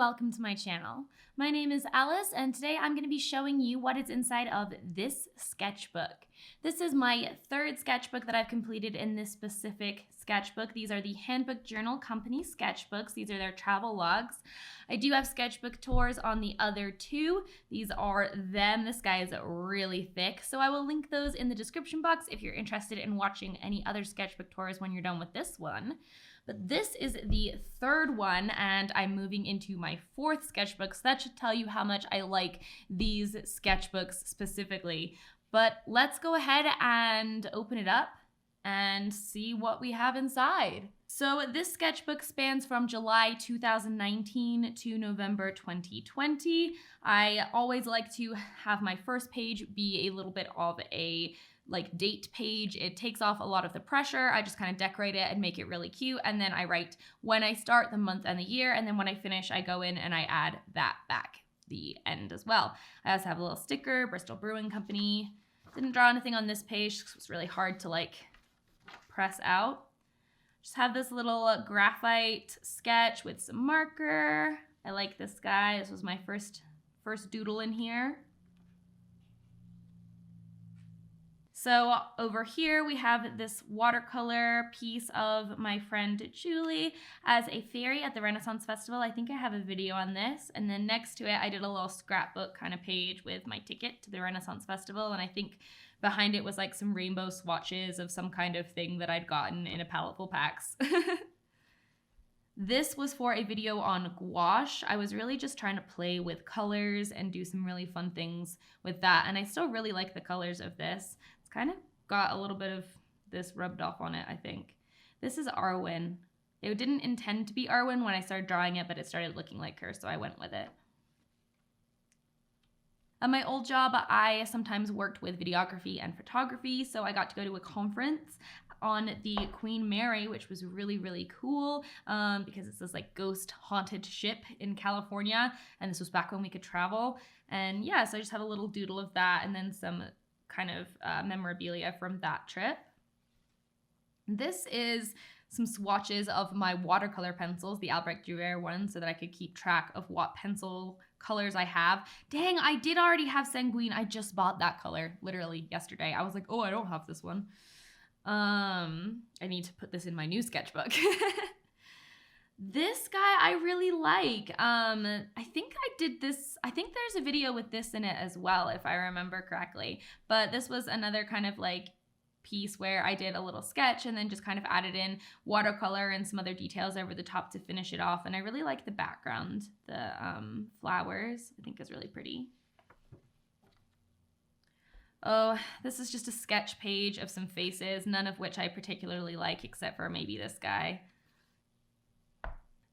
welcome to my channel. My name is Alice and today I'm going to be showing you what is inside of this sketchbook. This is my third sketchbook that I've completed in this specific sketchbook. These are the Handbook Journal Company sketchbooks. These are their travel logs. I do have sketchbook tours on the other two. These are them. This guy is really thick, so I will link those in the description box if you're interested in watching any other sketchbook tours when you're done with this one. But this is the third one, and I'm moving into my fourth sketchbook, so that should tell you how much I like these sketchbooks specifically. But let's go ahead and open it up and see what we have inside. So this sketchbook spans from July 2019 to November 2020. I always like to have my first page be a little bit of a date page. It takes off a lot of the pressure. I just kind of decorate it and make it really cute. And then I write when I start, the month and the year. And then when I finish, I go in and I add that back the end as well. I also have a little sticker, Bristol Brewing Company. Didn't draw anything on this page because it was really hard to press out. Just have this little graphite sketch with some marker. I like this guy. This was my first doodle in here. So over here we have this watercolor piece of my friend Julie as a fairy at the Renaissance Festival. I think I have a video on this. And then next to it, I did a little scrapbook kind of page with my ticket to the Renaissance Festival. And I think behind it was some rainbow swatches of some kind of thing that I'd gotten in a palette full packs. This was for a video on gouache. I was really just trying to play with colors and do some really fun things with that. And I still really like the colors of this. It's kind of got a little bit of this rubbed off on it, I think. This is Arwen. It didn't intend to be Arwen when I started drawing it, but it started looking like her, so I went with it. At my old job, I sometimes worked with videography and photography, so I got to go to a conference on the Queen Mary, which was really, really cool because it's this ghost haunted ship in California, and this was back when we could travel. And yeah, so I just have a little doodle of that and then some kind of memorabilia from that trip. This is some swatches of my watercolor pencils, the Albrecht Durer ones, so that I could keep track of what pencil colors I have. Dang, I did already have Sanguine. I just bought that color literally yesterday. I was like, oh, I don't have this one. I need to put this in my new sketchbook. This guy I really like. I think I did this. I think there's a video with this in it as well, if I remember correctly. But this was another kind of piece where I did a little sketch and then just kind of added in watercolor and some other details over the top to finish it off. And I really like the background. The flowers I think is really pretty. Oh, this is just a sketch page of some faces, none of which I particularly like except for maybe this guy.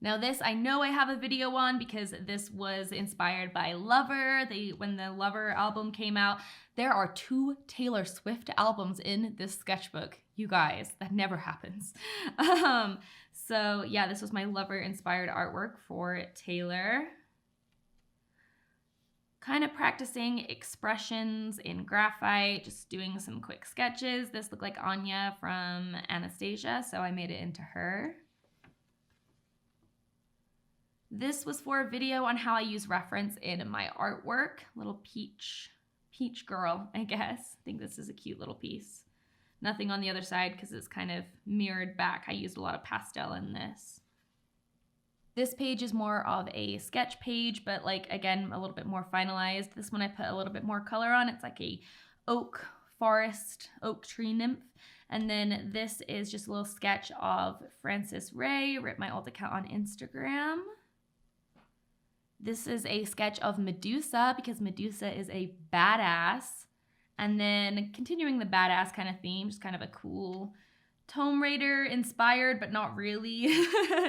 Now this I know I have a video on because this was inspired by Lover. When the Lover album came out, there are 2 Taylor Swift albums in this sketchbook. You guys, that never happens. So yeah, this was my Lover inspired artwork for Taylor. Kind of practicing expressions in graphite, just doing some quick sketches. This looked like Anya from Anastasia, so I made it into her. This was for a video on how I use reference in my artwork. Little peach girl, I guess. I think this is a cute little piece. Nothing on the other side because it's kind of mirrored back. I used a lot of pastel in this. This page is more of a sketch page, but again, a little bit more finalized. This one I put a little bit more color on. It's like a oak tree nymph. And then this is just a little sketch of Frances Ray, rip my old account on Instagram. This is a sketch of Medusa because Medusa is a badass. And then continuing the badass kind of theme, just kind of a cool Tomb Raider inspired, but not really.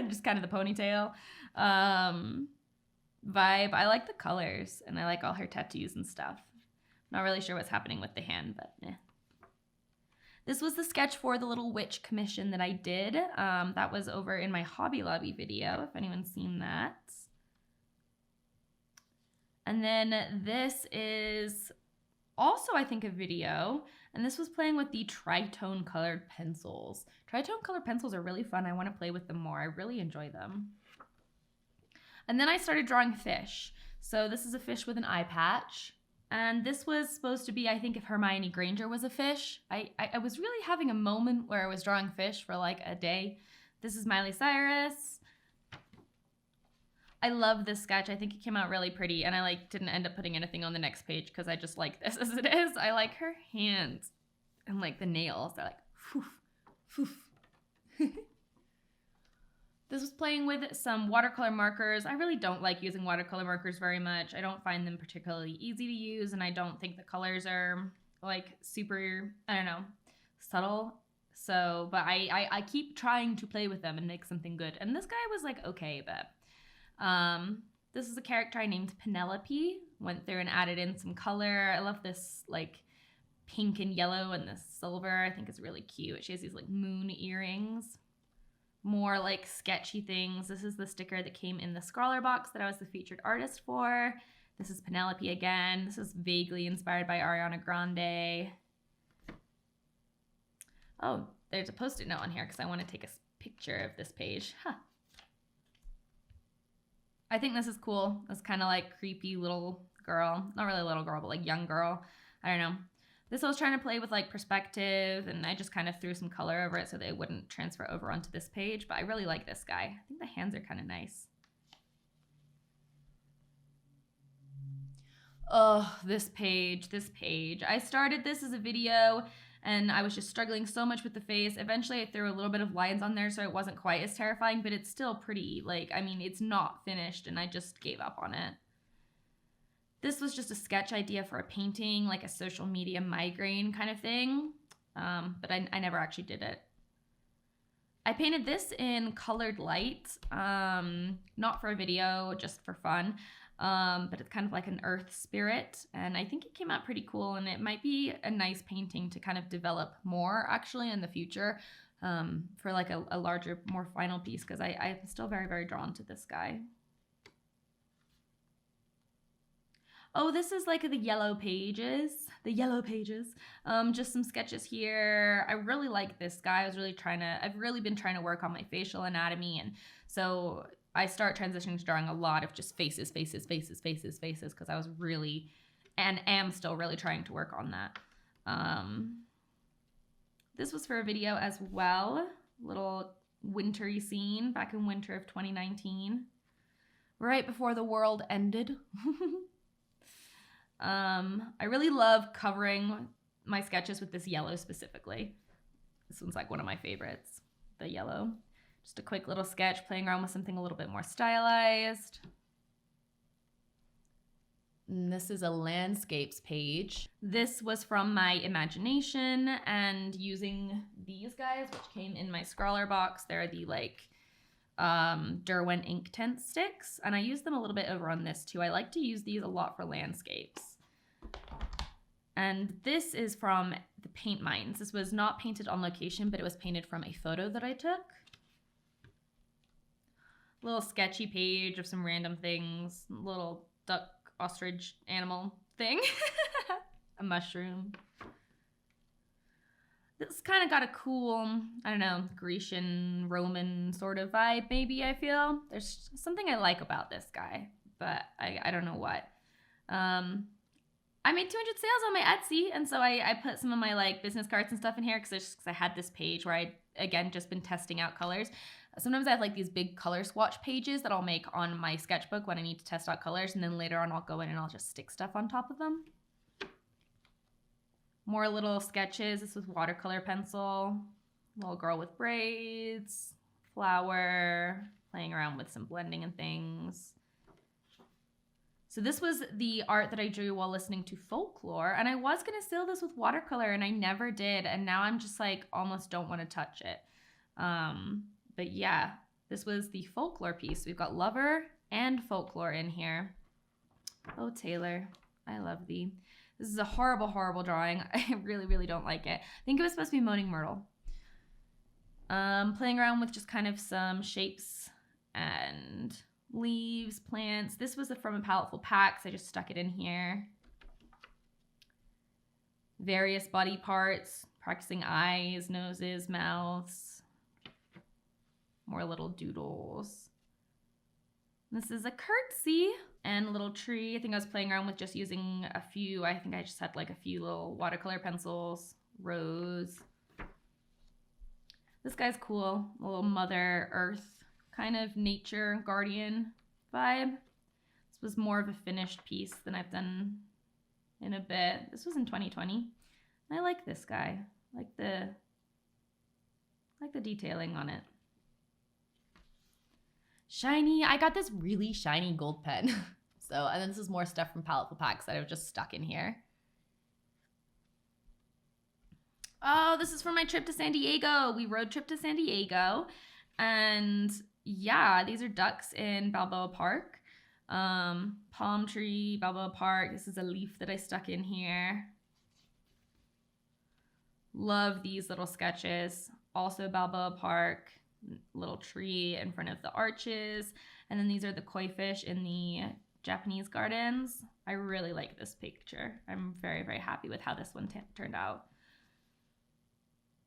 Just kind of the ponytail vibe. I like the colors and I like all her tattoos and stuff. Not really sure what's happening with the hand, but eh. This was the sketch for the little witch commission that I did. That was over in my Hobby Lobby video, if anyone's seen that. And then this is also, I think, a video, and this was playing with the tritone colored pencils. Tritone colored pencils are really fun. I want to play with them more. I really enjoy them. And then I started drawing fish. So this is a fish with an eye patch. And this was supposed to be, I think, if Hermione Granger was a fish. I was really having a moment where I was drawing fish for like a day. This is Miley Cyrus. I love this sketch. I think it came out really pretty, and I like didn't end up putting anything on the next page because I just like this as it is. I like her hands and like the nails. They're like, poof, poof. This was playing with some watercolor markers. I really don't like using watercolor markers very much. I don't find them particularly easy to use, and I don't think the colors are like super, I don't know, subtle. So, but I keep trying to play with them and make something good. And this guy was like, okay, but this is a character I named Penelope. Went through and added in some color. I love this like pink and yellow and this silver. I think it's really cute. She has these like moon earrings. More like sketchy things. This is the sticker that came in the Scrawler box that I was the featured artist for. This is Penelope again. This is vaguely inspired by Ariana Grande. Oh, there's a post-it note on here because I want to take a picture of this page. Huh. I think this is cool. This kind of like creepy little girl. Not really a little girl, but like young girl. I don't know. This I was trying to play with like perspective, and I just kind of threw some color over it so they wouldn't transfer over onto this page, but I really like this guy. I think the hands are kind of nice. Oh, this page. I started this as a video, and I was just struggling so much with the face. Eventually, I threw a little bit of lines on there so it wasn't quite as terrifying, but it's still pretty. Like, I mean, it's not finished, and I just gave up on it. This was just a sketch idea for a painting, like a social media migraine kind of thing, but I never actually did it. I painted this in colored light, not for a video, just for fun, but it's kind of like an earth spirit, and I think it came out pretty cool, and it might be a nice painting to kind of develop more actually in the future for like a larger, more final piece, because I'm still very, very drawn to this guy. Oh, this is like the yellow pages. Just some sketches here. I really like this guy. I've really been trying to work on my facial anatomy, and so I start transitioning to drawing a lot of just faces, because I was really, and am still really trying to work on that. This was for a video as well. Little wintry scene back in winter of 2019. Right before the world ended. I really love covering my sketches with this yellow specifically. This one's like one of my favorites, the yellow. Just a quick little sketch playing around with something a little bit more stylized. And this is a landscapes page. This was from my imagination and using these guys, which came in my Scrawler box. They're the like Derwent Inktense sticks, and I use them a little bit over on this too. I like to use these a lot for landscapes. And this is from the Paint Mines. This was not painted on location, but it was painted from a photo that I took. Little sketchy page of some random things. Little duck, ostrich, animal thing. A mushroom. This kind of got a cool, I don't know, Grecian, Roman sort of vibe, maybe, I feel. There's something I like about this guy, but I don't know what. I made 200 sales on my Etsy, and so I put some of my like business cards and stuff in here because I had this page where I, again, just been testing out colors. Sometimes I have like these big color swatch pages that I'll make on my sketchbook when I need to test out colors, and then later on I'll go in and I'll just stick stuff on top of them. More little sketches. This was watercolor pencil. Little girl with braids. Flower. Playing around with some blending and things. So this was the art that I drew while listening to folklore. And I was going to seal this with watercolor and I never did. And now I'm just like almost don't want to touch it. But yeah, this was the folklore piece. We've got lover and folklore in here. Oh, Taylor, I love thee. This is a horrible, horrible drawing. I really, really don't like it. I think it was supposed to be Moaning Myrtle. Playing around with just kind of some shapes and leaves, plants. This was from a palette full packs. I just stuck it in here. Various body parts, practicing eyes, noses, mouths. More little doodles. This is a curtsy and a little tree. I think I was playing around with just using a few, I think I just had like a few little watercolor pencils, rose. This guy's cool, a little Mother Earth kind of nature guardian vibe. This was more of a finished piece than I've done in a bit. This was in 2020. I like this guy, like the detailing on it. Shiny, I got this really shiny gold pen. So, and then this is more stuff from Palette Packs that I've just stuck in here. Oh, this is from my trip to San Diego. We road trip to San Diego. And yeah, these are ducks in Balboa Park. Palm tree, Balboa Park. This is a leaf that I stuck in here. Love these little sketches. Also Balboa Park, little tree in front of the arches. And then these are the koi fish in the Japanese gardens. I really like this picture. I'm very, very happy with how this one turned out.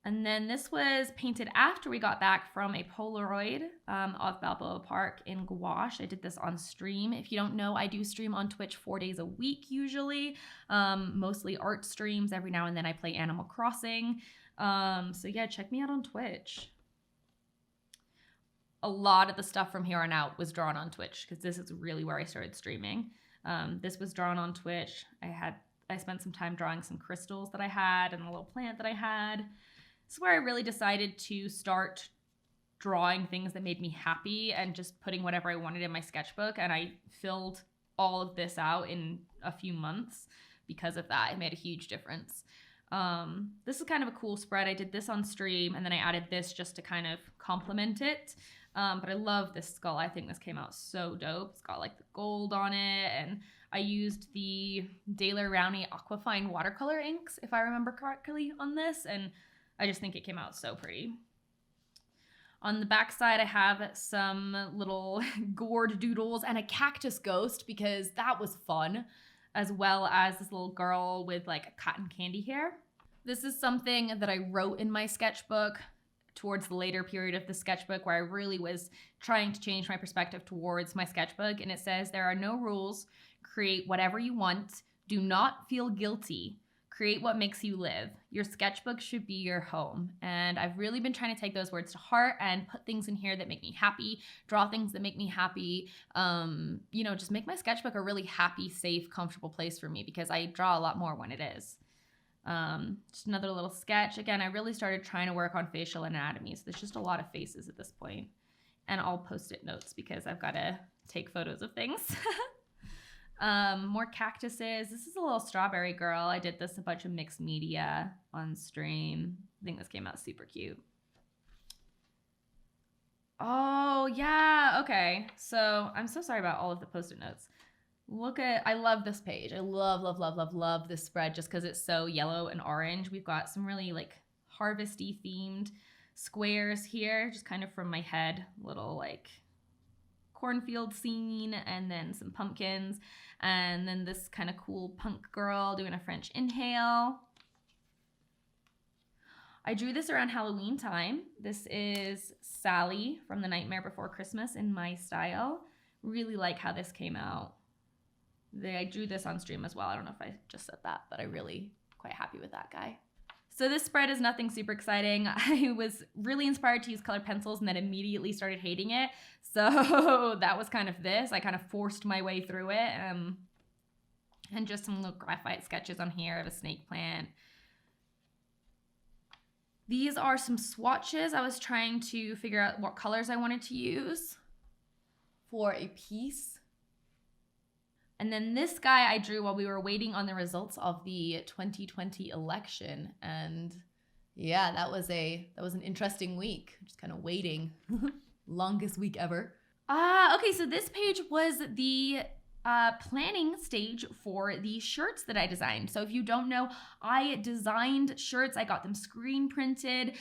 And then this was painted after we got back from a Polaroid of Balboa Park in gouache. I did this on stream. If you don't know, I do stream on Twitch 4 days a week usually, mostly art streams. Every now and then I play Animal Crossing. So yeah, check me out on Twitch. A lot of the stuff from here on out was drawn on Twitch because this is really where I started streaming. This was drawn on Twitch. I spent some time drawing some crystals that I had and a little plant that I had. This is where I really decided to start drawing things that made me happy and just putting whatever I wanted in my sketchbook. And I filled all of this out in a few months because of that. It made a huge difference. This is kind of a cool spread. I did this on stream and then I added this just to kind of complement it. But I love this skull. I think this came out so dope. It's got like the gold on it. And I used the Daler Rowney Aquafine watercolor inks, if I remember correctly, on this. And I just think it came out so pretty. On the back side, I have some little gourd doodles and a cactus ghost because that was fun, as well as this little girl with like cotton candy hair. This is something that I wrote in my sketchbook towards the later period of the sketchbook where I really was trying to change my perspective towards my sketchbook. And it says, there are no rules. Create whatever you want. Do not feel guilty. Create what makes you live. Your sketchbook should be your home. And I've really been trying to take those words to heart and put things in here that make me happy, draw things that make me happy, you know, just make my sketchbook a really happy, safe, comfortable place for me because I draw a lot more when it is. Just another little sketch. Again, I really started trying to work on facial anatomy. So there's just a lot of faces at this point. And I'll post-it notes because I've got to take photos of things. More cactuses. This is a little strawberry girl. I did this a bunch of mixed media on stream. I think this came out super cute. Oh, yeah. Okay. So I'm so sorry about all of the post-it notes. I love this page. I love this spread just because it's so yellow and orange. We've got some really like harvesty themed squares here, just kind of from my head, little like cornfield scene, and then some pumpkins, and then this kind of cool punk girl doing a French inhale. I drew this around Halloween time. This is Sally from The Nightmare Before Christmas in my style. Really like how this came out. I drew this on stream as well. I don't know if I just said that, but I'm really quite happy with that guy. So this spread is nothing super exciting. I was really inspired to use colored pencils and then immediately started hating it. So that was kind of this. I kind of forced my way through it. And just some little graphite sketches on here of a snake plant. These are some swatches. I was trying to figure out what colors I wanted to use for a piece. And then this guy I drew while we were waiting on the results of the 2020 election. And yeah, that was an interesting week. Just kind of waiting. Longest week ever. Okay, so this page was the planning stage for the shirts that I designed. So if you don't know, I designed shirts. I got them screen printed.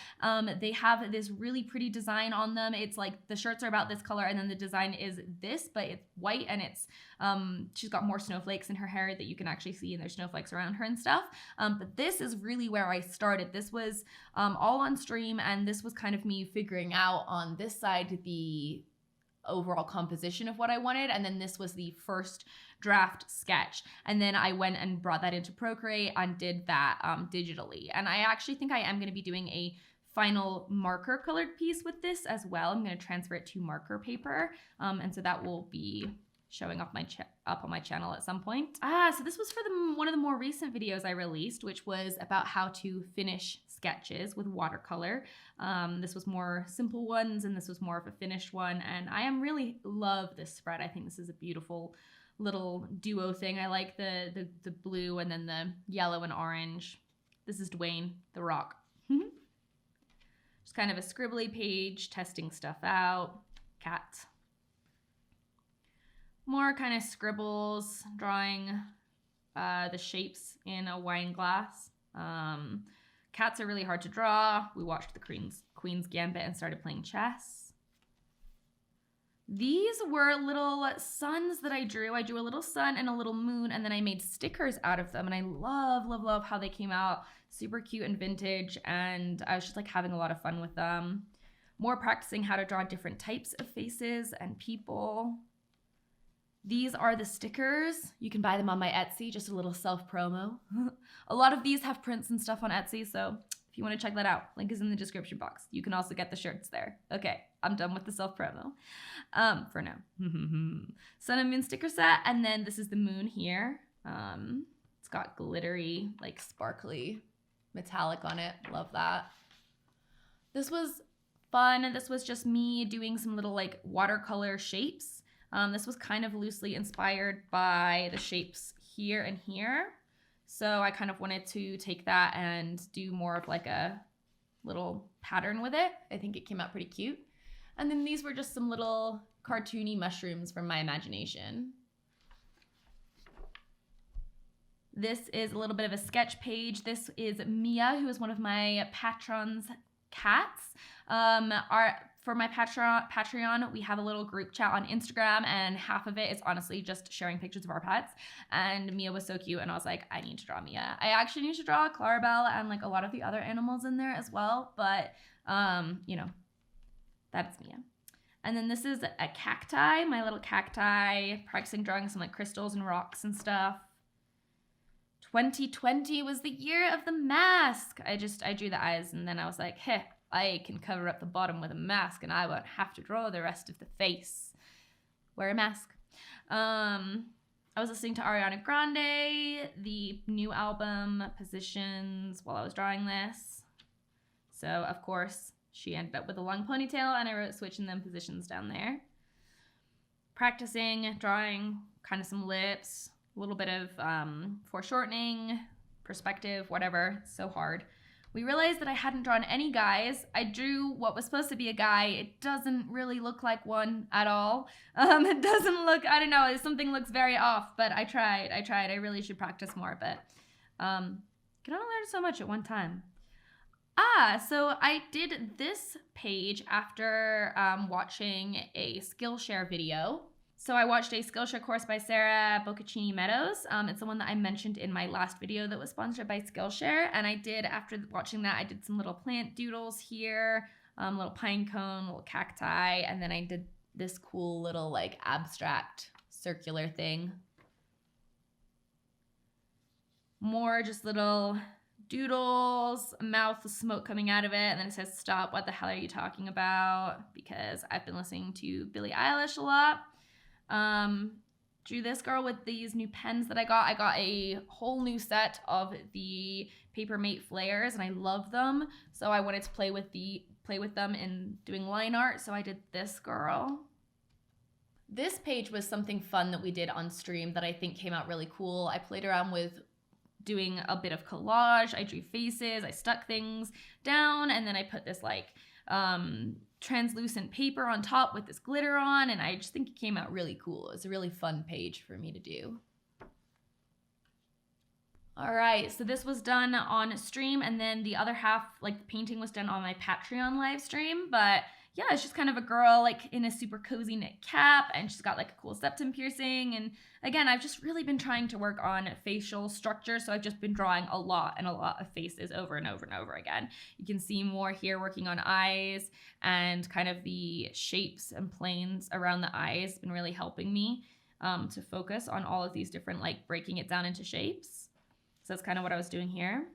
They have this really pretty design on them. It's like the shirts are about this color and then the design is this, but it's white and it's she's got more snowflakes in her hair that you can actually see, and there's snowflakes around her and stuff. But this is really where I started. This was all on stream, and this was kind of me figuring out on this side the overall composition of what I wanted. And then this was the first draft sketch. And then I went and brought that into Procreate and did that digitally. And I actually think I am going to be doing a final marker colored piece with this as well. I'm going to transfer it to marker paper. And so that will be showing up on my channel at some point. So this was for one of the more recent videos I released, which was about how to finish sketches with watercolor. This was more simple ones, and this was more of a finished one. And I really love this spread. I think this is a beautiful little duo thing. I like the blue and then the yellow and orange. This is Dwayne the Rock. Just kind of a scribbly page, testing stuff out. Cat. More kind of scribbles, drawing the shapes in a wine glass. Cats are really hard to draw. We watched the Queen's Gambit and started playing chess. These were little suns that I drew. I drew a little sun and a little moon, and then I made stickers out of them. And I love, love, love how they came out. Super cute and vintage. And I was just like having a lot of fun with them. More practicing how to draw different types of faces and people. These are the stickers. You can buy them on my Etsy, just a little self-promo. A lot of these have prints and stuff on Etsy, so if you want to check that out, link is in the description box. You can also get the shirts there. Okay, I'm done with the self-promo for now. Sun and Moon sticker set, and then this is the moon here. It's got glittery, like sparkly metallic on it. Love that. This was fun. This was just me doing some little like watercolor shapes. This was kind of loosely inspired by the shapes here and here. So I kind of wanted to take that and do more of like a little pattern with it. I think it came out pretty cute. And then these were just some little cartoony mushrooms from my imagination. This is a little bit of a sketch page. This is Mia, who is one of my patrons' cats. For my Patreon, we have a little group chat on Instagram, and half of it is honestly just sharing pictures of our pets. And Mia was so cute, and I was like, I need to draw Mia. I actually need to draw Clarabelle and like a lot of the other animals in there as well, but you know, that's Mia. And then this is a cacti, my little cacti, practicing drawing some like crystals and rocks and stuff. 2020 was the year of the mask. I drew the eyes, and then I was like, heh. I can cover up the bottom with a mask and I won't have to draw the rest of the face. Wear a mask. I was listening to Ariana Grande, the new album, Positions, while I was drawing this. So, of course, she ended up with a long ponytail, and I wrote switching them positions down there. Practicing, drawing kind of some lips, a little bit of foreshortening, perspective, whatever. It's so hard. We realized that I hadn't drawn any guys. I drew what was supposed to be a guy. It doesn't really look like one at all. It doesn't look, I don't know, something looks very off, but I tried. I really should practice more, but can only learn so much at one time. So I did this page after watching a Skillshare video. So I watched a Skillshare course by Sarah Boccaccini Meadows. It's the one that I mentioned in my last video that was sponsored by Skillshare. And I did, after watching that, I did some little plant doodles here, little pine cone, little cacti, and then I did this cool little like abstract circular thing. More just little doodles, a mouth with smoke coming out of it, and then it says, stop, what the hell are you talking about? Because I've been listening to Billie Eilish a lot. Drew this girl with these new pens that I got. I got a whole new set of the Papermate flares, and I love them. So I wanted to play with them in doing line art. So I did this girl. This page was something fun that we did on stream that I think came out really cool. I played around with doing a bit of collage. I drew faces. I stuck things down, and then I put this like translucent paper on top with this glitter on, and I just think it came out really cool. It was a really fun page for me to do. All right, so this was done on stream, and then the other half, like the painting, was done on my Patreon live stream, but yeah, it's just kind of a girl like in a super cozy knit cap, and she's got like a cool septum piercing. And again, I've just really been trying to work on facial structure, so I've just been drawing a lot of faces over and over and over again. You can see more here working on eyes, and kind of the shapes and planes around the eyes been really helping me to focus on all of these different, like breaking it down into shapes. So that's kind of what I was doing here.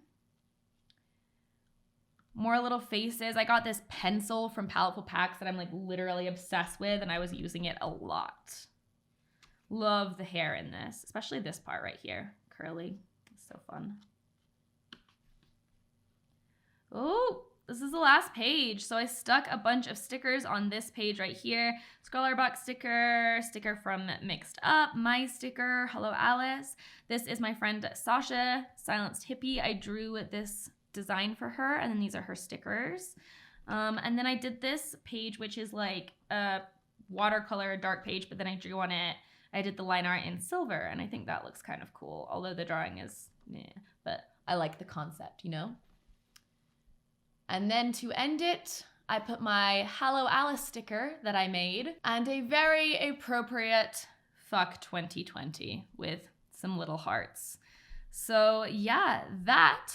More little faces. I got this pencil from Paletful Packs that I'm like literally obsessed with, and I was using it a lot. Love the hair in this, especially this part right here. Curly. It's so fun. Oh, this is the last page. So I stuck a bunch of stickers on this page right here. Scholar Box sticker, sticker from Mixed Up, my sticker, Hello Alice. This is my friend Sasha, Silenced Hippie. I drew this design for her, and then these are her stickers. And then I did this page, which is like a watercolor dark page, but then I drew on it. I did the line art in silver, and I think that looks kind of cool, although the drawing is but I like the concept, you know? And then to end it, I put my Hello Alice sticker that I made, and a very appropriate fuck 2020 with some little hearts. So yeah, that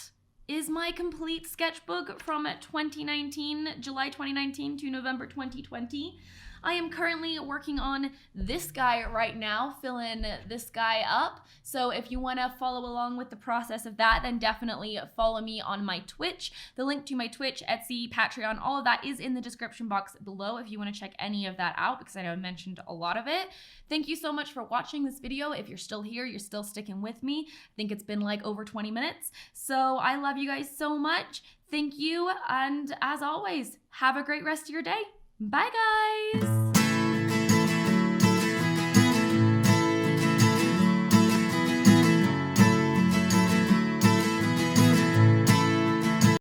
is my complete sketchbook from 2019, July 2019 to November 2020. I am currently working on this guy right now, filling this guy up. So if you want to follow along with the process of that, then definitely follow me on my Twitch. The link to my Twitch, Etsy, Patreon, all of that is in the description box below if you want to check any of that out, because I know I mentioned a lot of it. Thank you so much for watching this video. If you're still here, you're still sticking with me. I think it's been like over 20 minutes. So I love you guys so much. Thank you. And as always, have a great rest of your day. Bye, guys.